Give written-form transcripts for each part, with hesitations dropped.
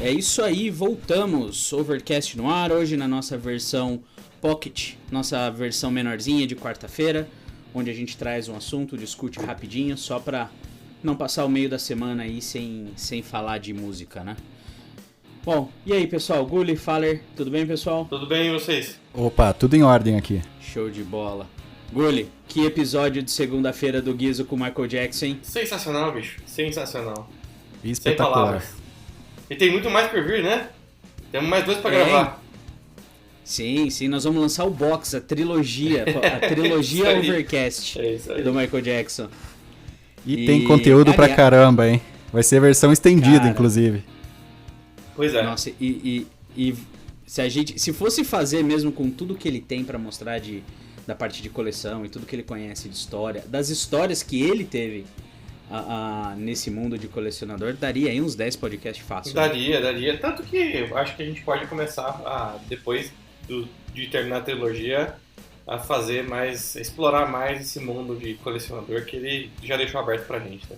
É isso aí, voltamos. Overcast no ar, hoje na nossa versão Pocket, nossa versão menorzinha de quarta-feira, onde a gente traz um assunto, discute rapidinho, só pra não passar o meio da semana aí sem falar de música, né? Bom, e aí pessoal, Gulli, Faller, tudo bem pessoal? Tudo bem e vocês? Opa, tudo em ordem aqui. Show de bola. Gulli, que episódio de segunda-feira do Guizzo com o Michael Jackson, hein? Sensacional, bicho. Sensacional. Espetacular. Sem palavras. E tem muito mais por vir, né? Temos mais 2 pra gravar. Sim, nós vamos lançar o box, a trilogia Overcast do Michael Jackson. E tem conteúdo pra caramba, hein? Vai ser versão estendida, inclusive. Pois é. Nossa, e se fosse fazer mesmo com tudo que ele tem pra mostrar da parte de coleção e tudo que ele conhece de história, das histórias que ele teve nesse mundo de colecionador, daria aí uns 10 podcasts fácil. Daria. Tanto que eu acho que a gente pode começar depois de terminar a trilogia, a fazer mais, explorar mais esse mundo de colecionador que ele já deixou aberto pra gente, né?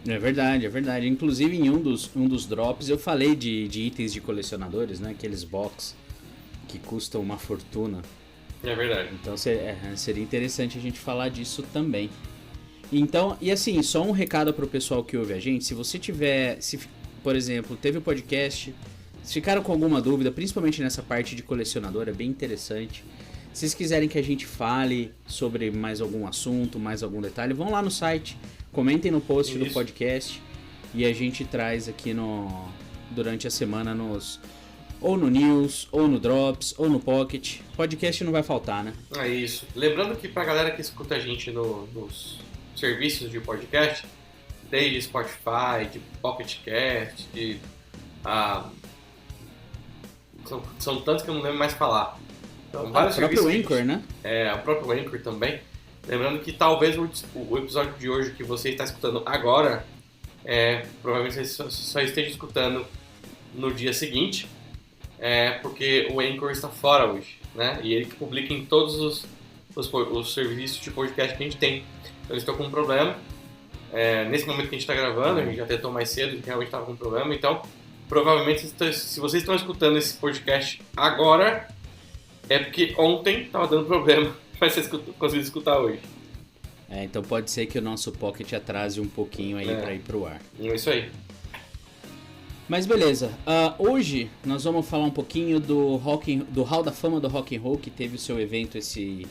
É verdade. Inclusive em um dos drops eu falei de itens de colecionadores, né? Aqueles box que custam uma fortuna. É verdade. Então seria interessante a gente falar disso também. Então, e assim, só um recado pro pessoal que ouve a gente, se você por exemplo, teve o podcast, se ficaram com alguma dúvida, principalmente nessa parte de colecionador, é bem interessante. Se vocês quiserem que a gente fale sobre mais algum assunto, mais algum detalhe, vão lá no site, comentem no post do podcast e a gente traz aqui durante a semana ou no News, ou no Drops, ou no Pocket. Podcast não vai faltar, né? É isso. Lembrando que pra galera que escuta a gente nos serviços de podcast, desde Spotify, de Pocket Cast, são tantos que eu não lembro mais falar. Então, vários o próprio Anchor, né? O próprio Anchor também. Lembrando que talvez o episódio de hoje que você está escutando agora, provavelmente você só esteja escutando no dia seguinte, porque o Anchor está fora hoje, né? E ele que publica em todos os serviços de podcast que a gente tem. Então eles estão com um problema. Nesse momento que a gente está gravando, a gente já tentou mais cedo e realmente estava com um problema. Então, provavelmente, se vocês estão escutando esse podcast agora, é porque ontem estava dando problema, mas vocês conseguiram escutar hoje. Então pode ser que o nosso Pocket atrase um pouquinho aí para ir pro ar. É isso aí. Mas beleza, hoje nós vamos falar um pouquinho do Hall da Fama do Rock and Roll, que teve o seu evento esse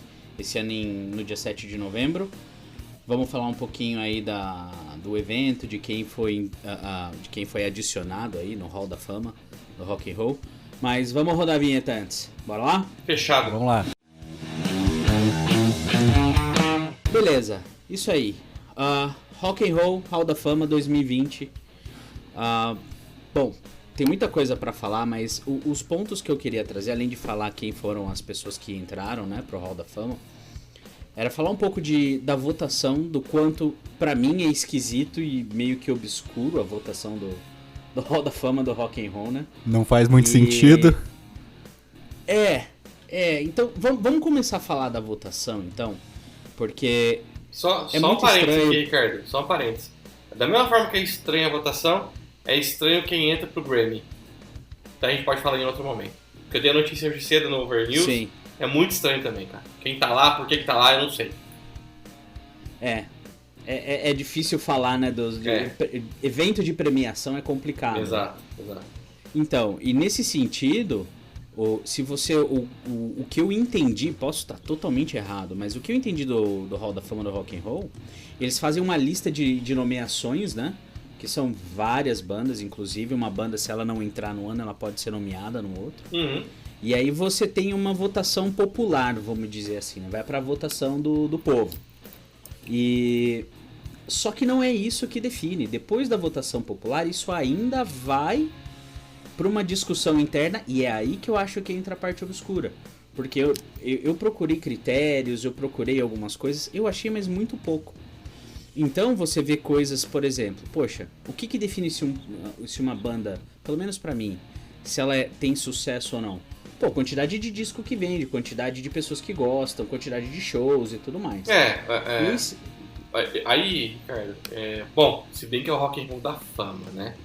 ano no dia 7 de novembro. Vamos falar um pouquinho aí do evento, de quem foi adicionado aí no Hall da Fama do Rock and Roll. Mas vamos rodar a vinheta antes. Bora lá? Fechado. Vamos lá. Beleza, isso aí. Rock and Roll Hall da Fama 2020. Bom, tem muita coisa pra falar, mas os pontos que eu queria trazer, além de falar quem foram as pessoas que entraram, né, pro Hall da Fama, era falar um pouco da votação, do quanto pra mim é esquisito e meio que obscuro a votação do Hall da Fama do Rock and Roll, né? Não faz muito sentido. Então vamos começar a falar da votação, então, porque só é um muito parênteses estranho. aqui, Ricardo, só um parênteses. Da mesma forma que é estranha a votação, é estranho quem entra pro Grammy. Então a gente pode falar em outro momento. Porque eu dei a notícia hoje cedo no Over News. Sim. É muito estranho também, cara. Quem tá lá, por que tá lá, eu não sei. É difícil falar, né? Evento de premiação é complicado. Exato. Então, e nesse sentido, o que eu entendi, posso estar totalmente errado, mas o que eu entendi do Hall da Fama do Rock and Roll, eles fazem uma lista de nomeações, né? Que são várias bandas, inclusive uma banda, se ela não entrar no ano, ela pode ser nomeada no outro. Uhum. E aí você tem uma votação popular, vamos dizer assim, né? Vai pra votação do povo. Só que não é isso que define. Depois da votação popular, isso ainda vai para uma discussão interna, e é aí que eu acho que entra a parte obscura. Porque eu procurei critérios, eu procurei algumas coisas, eu achei, mas muito pouco. Então você vê coisas, por exemplo, poxa, o que define se uma banda, pelo menos pra mim, se ela tem sucesso ou não? Pô, quantidade de disco que vende, quantidade de pessoas que gostam, quantidade de shows e tudo mais. Aí, Ricardo, bom, se bem que é o Rock and Roll da Fama, né?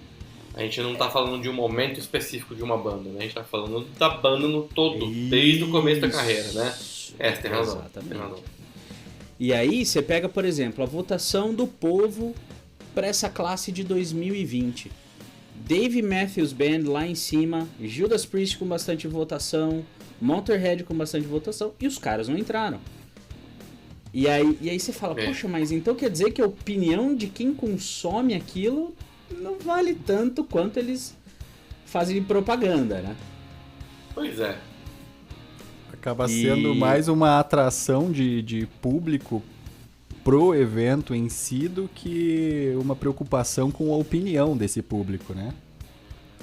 A gente não tá falando de um momento específico de uma banda, né? A gente tá falando da banda no todo, desde o começo da carreira, né? Você tem razão. Exatamente. Tem razão. E aí você pega, por exemplo, a votação do povo para essa classe de 2020. Dave Matthews Band lá em cima, Judas Priest com bastante votação, Motorhead com bastante votação, e os caras não entraram. E aí você fala, poxa, mas então quer dizer que a opinião de quem consome aquilo não vale tanto quanto eles fazem propaganda, né? Pois é. Acaba sendo mais uma atração de público pro evento em si do que uma preocupação com a opinião desse público, né?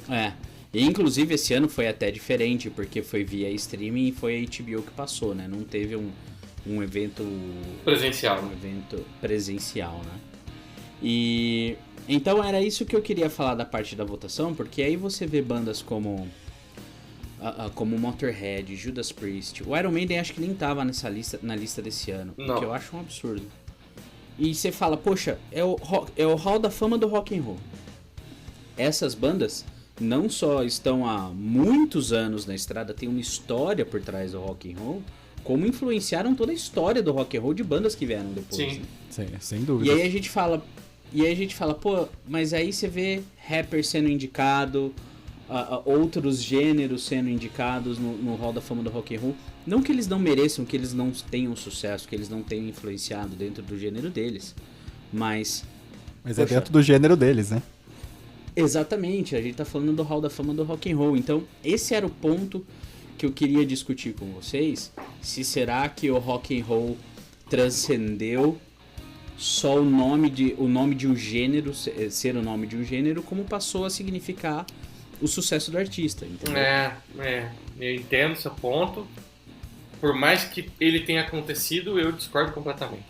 É. E, inclusive esse ano foi até diferente, porque foi via streaming e foi a HBO que passou, né? Não teve um evento presencial. Um evento presencial, né? E então era isso que eu queria falar da parte da votação, porque aí você vê bandas como Motorhead, Judas Priest, o Iron Maiden acho que nem tava na lista desse ano, não. O que eu acho um absurdo. E você fala, poxa, é o Hall da Fama do Rock and Roll. Essas bandas não só estão há muitos anos na estrada, tem uma história por trás do Rock and Roll, como influenciaram toda a história do Rock and Roll de bandas que vieram depois. Sim, né? Sim, sem dúvida. E aí a gente fala, pô, mas aí você vê rapper sendo indicado, outros gêneros sendo indicados no Hall da Fama do Rock and Roll. Não que eles não mereçam, que eles não tenham sucesso, que eles não tenham influenciado dentro do gênero deles, mas é dentro do gênero deles, né? Exatamente, a gente tá falando do Hall da Fama do Rock and Roll. Então, esse era o ponto que eu queria discutir com vocês. Se será que o Rock and Roll transcendeu só o nome de um gênero, ser o nome de um gênero, como passou a significar o sucesso do artista, entendeu? Eu entendo seu ponto. Por mais que ele tenha acontecido, eu discordo completamente.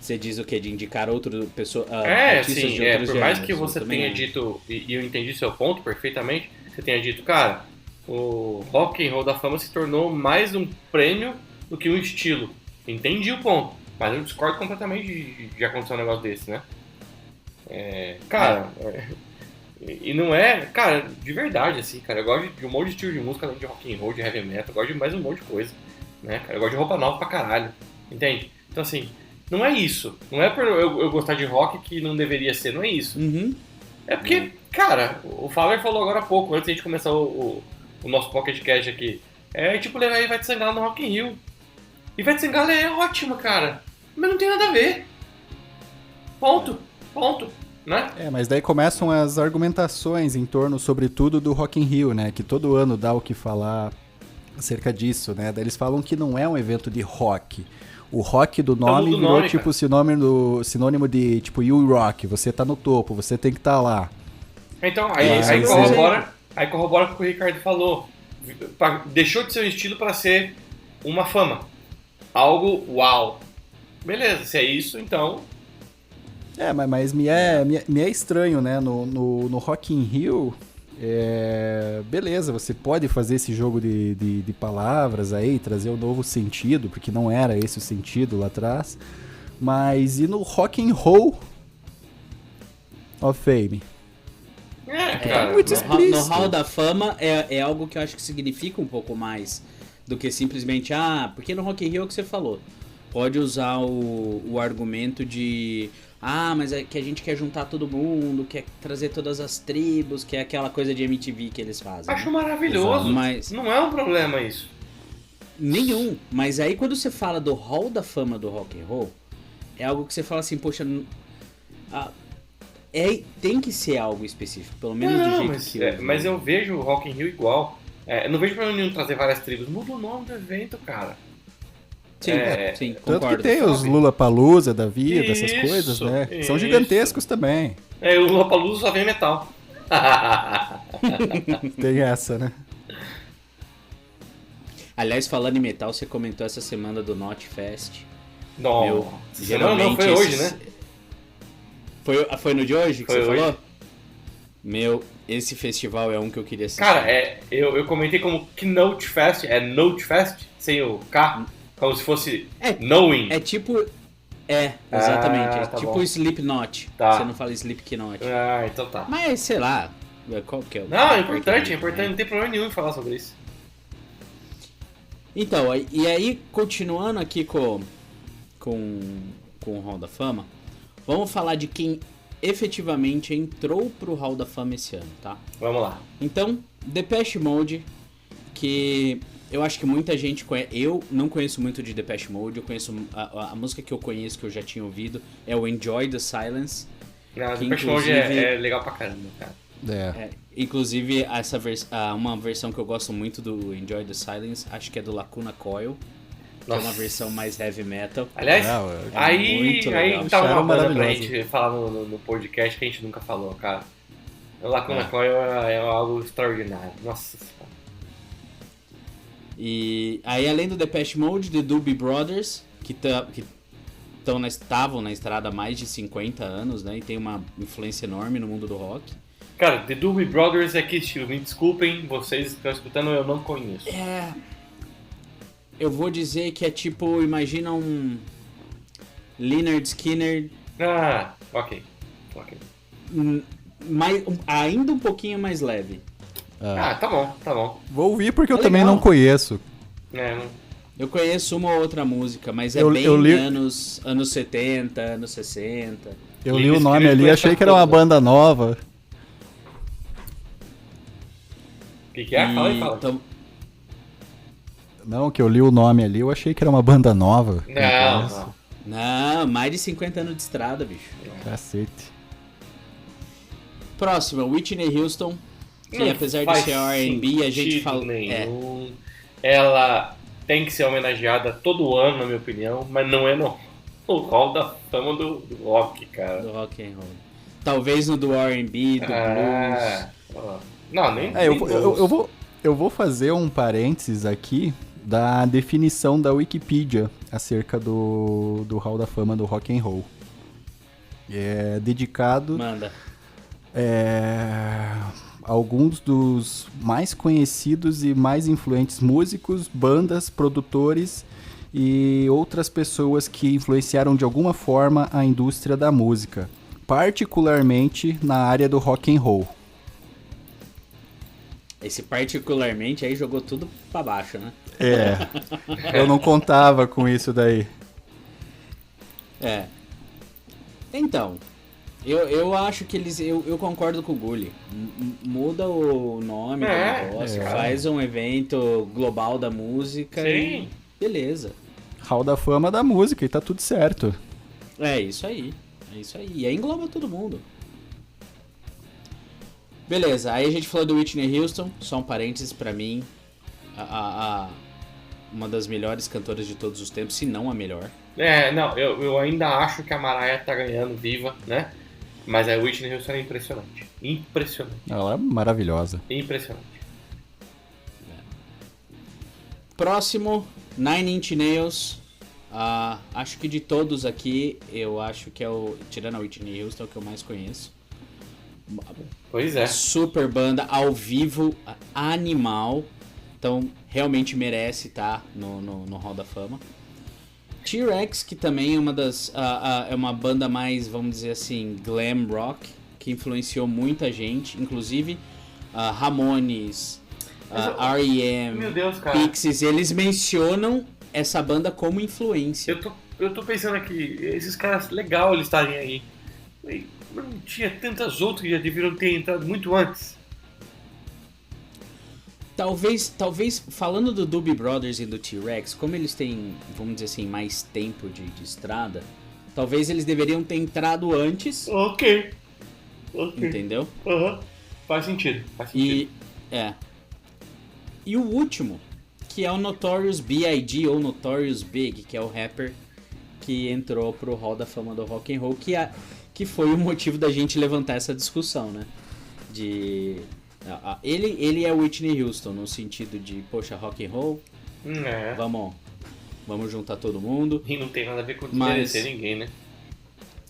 Você diz o quê? De indicar outra pessoa, artistas sim, de outros por mais gêneros, que você tenha dito, e eu entendi seu ponto perfeitamente, você tenha dito, cara, o Rock and Roll da Fama se tornou mais um prêmio do que um estilo. Entendi o ponto, mas eu discordo completamente de acontecer um negócio desse, né? E não é, cara, de verdade, assim, cara, eu gosto de um monte de estilo de música, além de rock and roll, de heavy metal, eu gosto de mais um monte de coisa, né, cara, eu gosto de roupa nova pra caralho, entende? Então, assim, não é isso, não é por eu gostar de rock que não deveria ser, não é isso. Uhum. É porque, cara, o Fowler falou agora há pouco, antes de a gente começar o nosso Pocket Cash aqui, tipo, levar aí Ivete Sangalo no Rock in Rio. Ivete Sangalo é ótima, cara, mas não tem nada a ver. Ponto, né? Mas daí começam as argumentações em torno, sobretudo, do Rock in Rio, né? Que todo ano dá o que falar acerca disso, né? Daí eles falam que não é um evento de rock. O rock do nome virou nome, tipo sinônimo de tipo you rock, você tá no topo, você tem que estar lá. Então, aí corrobora com o que o Ricardo falou. Deixou de ser um estilo para ser uma fama. Algo uau. Beleza, se é isso, então... Mas me é estranho, né? No Rock in Rio, beleza, você pode fazer esse jogo de palavras aí, trazer um novo sentido, porque não era esse o sentido lá atrás. Mas e no Rock and Roll of Fame? Cara, muito explícito. No Hall da Fama é algo que eu acho que significa um pouco mais do que simplesmente, porque no Rock in Rio é o que você falou. Pode usar o argumento de... mas é que a gente quer juntar todo mundo, quer trazer todas as tribos, que é aquela coisa de MTV que eles fazem. Acho maravilhoso, mas não é um problema isso. Nenhum, mas aí quando você fala do Hall da Fama do Rock and Roll, é algo que você fala assim, poxa, tem que ser algo específico, pelo menos do jeito que mas eu vejo o Rock in Rio igual. Não vejo problema nenhum trazer várias tribos, muda o nome do evento, cara. Sim, concordo. Tanto que tem os Lollapalooza da vida, essas coisas, né? São gigantescos também. O Lollapalooza só vem metal. Tem essa, né? Aliás, falando em metal, você comentou essa semana do Notfest. Não, geralmente foi hoje, né? Foi no de hoje que foi você hoje. Falou? Esse festival é um que eu queria assistir. Cara, eu comentei como Keynote Fest, Note Fest, sem o K. Como se fosse knowing. Exatamente. É tá tipo bom. Slipknot. Tá. Você não fala Slipknot. Ah, então tá. Mas, sei lá, qual que é o... Não, é importante, não tem problema nenhum em falar sobre isso. Então, e aí, continuando aqui com o Hall da Fama, vamos falar de quem efetivamente entrou pro Hall da Fama esse ano, tá? Vamos lá. Então, Depeche Mode, que eu acho que muita gente conhece. Eu não conheço muito de Depeche Mode, eu conheço a música que eu conheço, que eu já tinha ouvido, é o Enjoy the Silence. Não, Que Depeche Mode é legal pra caramba, cara. Inclusive, uma versão que eu gosto muito do Enjoy the Silence, acho que é do Lacuna Coil, que é uma versão mais heavy metal. Aliás, aí tá uma banda pra maravilhosa. gente falar no podcast que a gente nunca falou, cara. O Lacuna Coil é algo extraordinário. Nossa senhora. E aí, além do Depeche Mode, The Doobie Brothers, que estavam na estrada há mais de 50 anos, né? E tem uma influência enorme no mundo do rock. Cara, The Doobie Brothers é que estilo? Me desculpem, vocês que estão escutando, eu não conheço. Eu vou dizer que é tipo, imagina um Lynyrd Skynyrd, Ah, ok. ainda um pouquinho mais leve. Ah, tá bom. Vou ouvir porque eu É também legal. não conheço. Eu conheço uma ou outra música, mas Eu bem li- anos 70, anos 60. Eu li Lynyrd o nome Skynyrd ali e foi achei essa que era uma coisa. banda nova. O que é? Fala aí. Então, Não, que eu li o nome ali, eu achei que era uma banda nova. Não. não, mais de 50 anos de estrada, bicho. Cacete. Próxima, Whitney Houston, que Não apesar de faz ser R&B, a gente sentido fala... nenhum. Ela tem que ser homenageada todo ano, na minha opinião, mas não é no hall da fama do rock, cara. do rock and roll. Talvez no do R&B, do blues. Não, nem Eu blues. vou fazer um parênteses aqui da definição da Wikipedia acerca do Hall da Fama do Rock and Roll. É dedicado Manda. a alguns dos mais conhecidos e mais influentes músicos, bandas, produtores e outras pessoas que influenciaram de alguma forma a indústria da música, particularmente na área do rock and roll. Esse particularmente aí jogou tudo pra baixo, né? Eu não contava com isso daí. Então, eu acho que eles... Eu concordo com o Gulli. Muda o nome do negócio, faz um evento global da música e... Beleza. Hall da Fama da música e tá tudo certo. É isso aí. E aí engloba todo mundo. Beleza, aí a gente falou do Whitney Houston, só um parênteses pra mim. Uma das melhores cantoras de todos os tempos, se não a melhor. Eu ainda acho que a Mariah tá ganhando viva, né? Mas a Whitney Houston é impressionante. Ela é maravilhosa. Impressionante. Próximo, Nine Inch Nails. Acho que de todos aqui, eu acho que é o... Tirando a Whitney Houston, é o que eu mais conheço. Pois é. Super banda, ao vivo, animal. Então, realmente merece estar no Hall da Fama. T-Rex, que também é uma das... é uma banda mais, vamos dizer assim, glam rock, que influenciou muita gente. Inclusive, Ramones, R.E.M., Meu Deus, cara. Pixies, eles mencionam essa banda como influência. Eu tô pensando aqui, esses caras, legal eles estarem aí. Não tinha tantas outras que já deveriam ter entrado muito antes. Talvez, falando do Doobie Brothers e do T-Rex, como eles têm, vamos dizer assim, mais tempo de estrada, talvez eles deveriam ter entrado antes, Ok. entendeu? Faz sentido. E o último, que é o Notorious B.I.G. ou Notorious Big, que é o rapper que entrou pro Hall da Fama do Rock and Roll, que foi o motivo da gente levantar essa discussão, né? Ele é o Whitney Houston, no sentido de, poxa, rock and roll, vamos juntar todo mundo. E não tem nada a ver com desmerecer ninguém, né?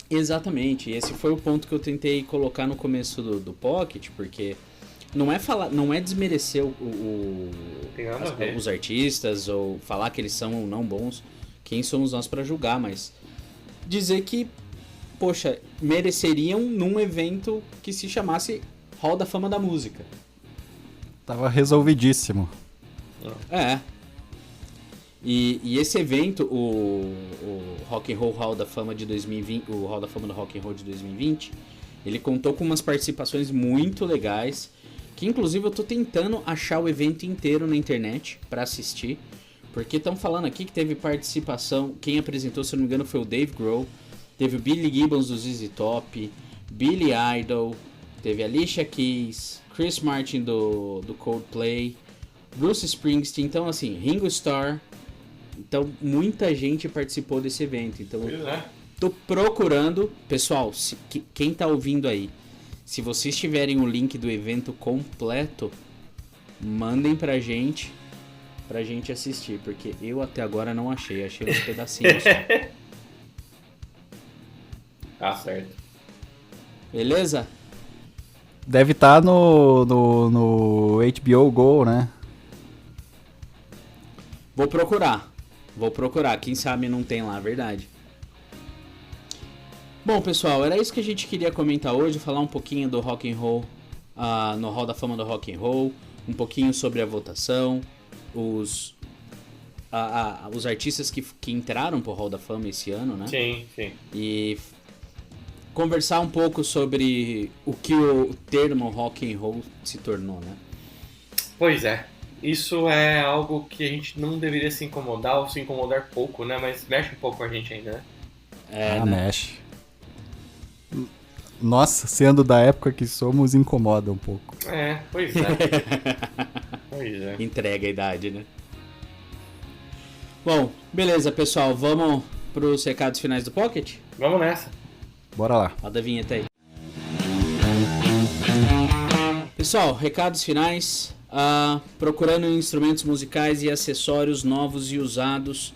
Exatamente, esse foi o ponto que eu tentei colocar no começo do Pocket, porque não é desmerecer os artistas ou falar que eles são ou não bons, quem somos nós para julgar, mas dizer que, poxa, mereceriam num evento que se chamasse Hall da Fama da Música. Tava resolvidíssimo. É. E esse evento, o Rock and Roll Hall da Fama de 2020, o Hall da Fama do Rock and Roll de 2020, ele contou com umas participações muito legais, que inclusive eu tô tentando achar o evento inteiro na internet pra assistir, porque estão falando aqui que teve participação, quem apresentou, se eu não me engano, foi o Dave Grohl, teve o Billy Gibbons do ZZ Top, Billy Idol, teve Alicia Keys, Chris Martin do Coldplay, Bruce Springsteen, então assim, Ringo Starr. Então muita gente participou desse evento. Então tô procurando, pessoal, quem tá ouvindo aí, se vocês tiverem o link do evento completo, mandem pra gente assistir, porque eu até agora não achei uns pedacinhos só. Tá certo. Beleza? Deve estar no HBO Go, né? Vou procurar, quem sabe não tem lá, verdade. Bom, pessoal, era isso que a gente queria comentar hoje, falar um pouquinho do Rock and Roll, no Hall da Fama do Rock and Roll, um pouquinho sobre a votação, os artistas que entraram pro Hall da Fama esse ano, né? Sim. E conversar um pouco sobre o que o termo Rock and Roll se tornou, né? Pois é. Isso é algo que a gente não deveria se incomodar ou se incomodar pouco, né? Mas mexe um pouco com a gente ainda, né? Né? Mexe. Nossa, sendo da época que somos, incomoda um pouco. Pois é. Entrega a idade, né? Bom, beleza, pessoal. Vamos pros recados finais do Pocket? Vamos nessa. Bora lá. Roda a vinheta aí. Pessoal, recados finais. Procurando instrumentos musicais e acessórios novos e usados,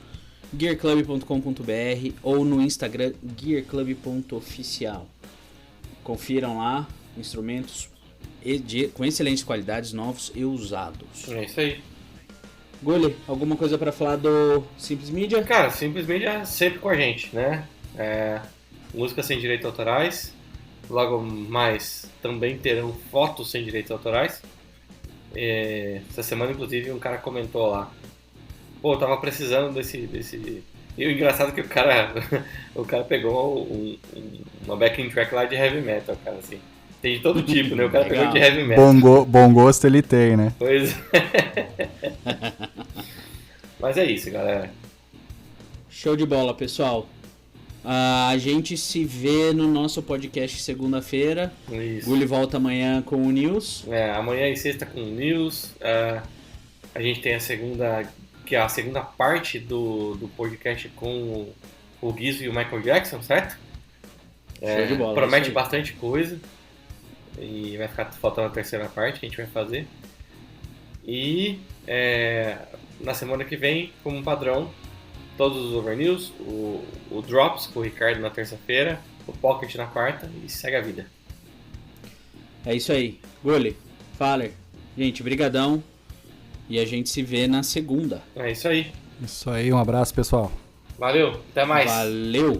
gearclub.com.br ou no Instagram gearclub.oficial. Confiram lá, instrumentos com excelentes qualidades, novos e usados. É isso aí. Gulli, alguma coisa pra falar do Simples Mídia? Cara, Simples Mídia sempre com a gente, né? Música sem direitos autorais. Logo mais também terão fotos sem direitos autorais. Essa semana, inclusive, um cara comentou lá: pô, eu tava precisando desse... E o engraçado é que o cara pegou uma backing track lá de heavy metal, cara, assim. Tem de todo tipo, né? O cara pegou de heavy metal. Bom gosto ele tem, né? Pois é. Mas é isso, galera. Show de bola, pessoal. A gente se vê no nosso podcast segunda-feira. Isso. Gulli volta amanhã com o News. Amanhã e sexta com o News. A gente tem a segunda parte do podcast com o Guizo e o Michael Jackson, certo? Show de bola, promete bastante coisa. E vai ficar faltando a terceira parte que a gente vai fazer. E na semana que vem, como padrão, todos os Overnews, o Drops com o Ricardo na terça-feira, o Pocket na quarta e segue a vida. É isso aí. Gulli, Faller, gente, brigadão. E a gente se vê na segunda. É isso aí. Isso aí, um abraço, pessoal. Valeu, até mais. Valeu!